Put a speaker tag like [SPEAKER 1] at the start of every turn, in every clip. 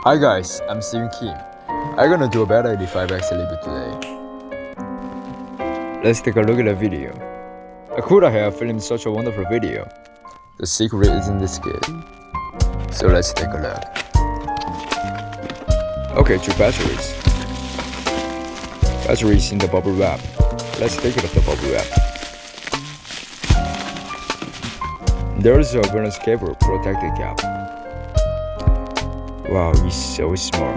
[SPEAKER 1] Hi guys, I'm Steven Kim. I'm gonna do a Beta85X review today. Let's take a look at the video. I could have filmed such a wonderful video. The secret is in this kit. So let's take a look. Okay, 2 batteries. Batteries in the bubble wrap. Let's take it off the bubble wrap. There is a balance cable protected cap. Wow, it's so small.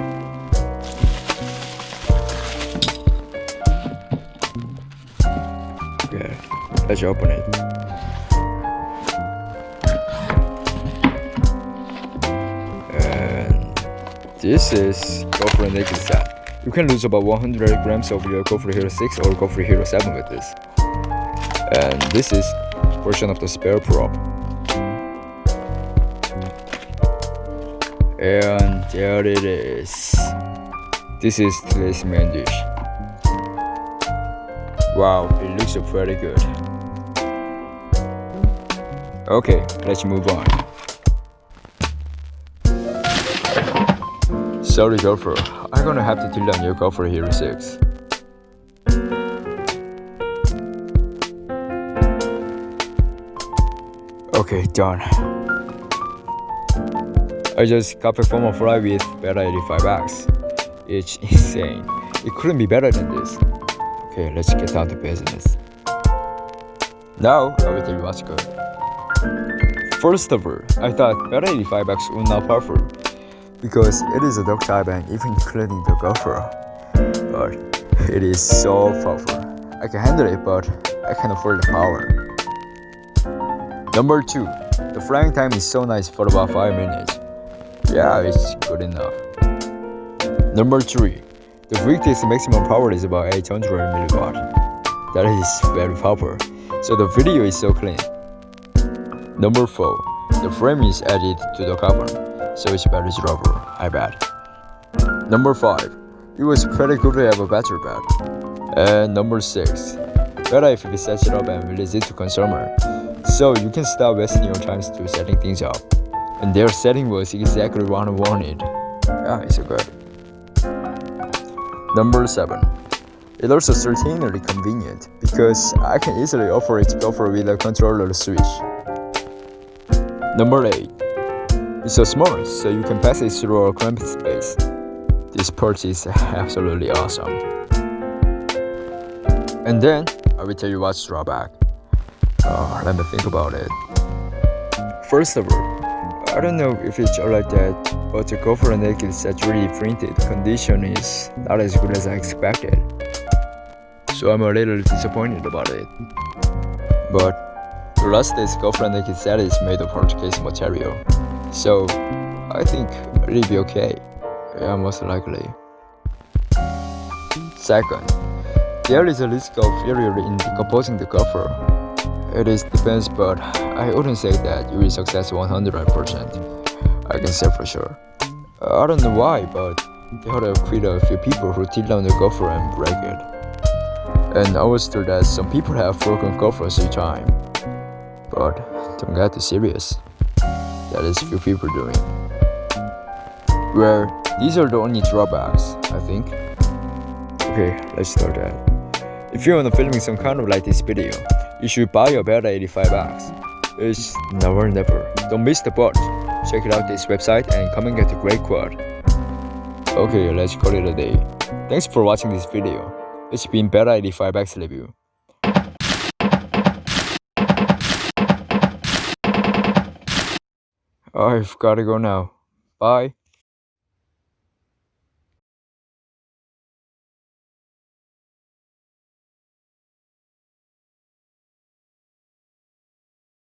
[SPEAKER 1] Okay, let's open it. And this is GoPro naked set. You can lose about 100 grams of your GoPro Hero 6 or GoPro Hero 7 with this. And this is portion of the spare prop. And there it is. This is today's main dish. Wow, it looks pretty good. Okay, let's move on. Sorry GoPro, I'm gonna have to tilt down your GoPro Hero 6. Okay, done. I just got back from a flight with Beta85X. It's insane. It couldn't be better than this. Okay, let's get down to business. Now, I will tell you what's good. First of all, I thought Beta85X would not perform because it is a dog type and even including the GoPro. But it is so powerful. I can handle it, but I can't afford the power. Number 2, the flying time is so nice for about 5 minutes. Yeah, it's good enough. Number 3, the weekdays maximum power is about 800 milliwatt. That is very powerful, so the video is so clean. Number 4, the frame is added to the carbon, so it's better durable, I bet. Number 5, it was pretty good to have a battery pack. And number 6, better if you set it up and release it to consumer, so you can start wasting your time to setting things up. And their setting was exactly what I wanted. Yeah, it's so good. Number 7. It's also certainly convenient because I can easily operate GoPro with a controller switch. Number 8. It's so small, so you can pass it through a cramped space. This part is absolutely awesome. And then, I will tell you what's drawback. Let me think about it. First of all, I don't know if it's all like that, but the GoPro naked set 3D printed condition is not as good as I expected. So I'm a little disappointed about it. But the last day's GoPro naked set is made of hard case material, so I think it'll be okay. Yeah, most likely. Second, there is a risk of failure in decomposing the GoPro. It is depends, but I wouldn't say that you will success 100%. I can say for sure. I don't know why, but there are quite a few people who tilt down the GoPro and break it. And I was told that some people have broken GoPros 3 times. But don't get too serious. That is few people doing. Well, these are the only drawbacks, I think. Okay, let's start that. If you want to film some kind of like this video, you should buy a Beta85X. It's never. Don't miss the boat. Check it out this website and come and get a great quote. Okay, let's call it a day. Thanks for watching this video. It's been Beta85X review. I've gotta go now. Bye.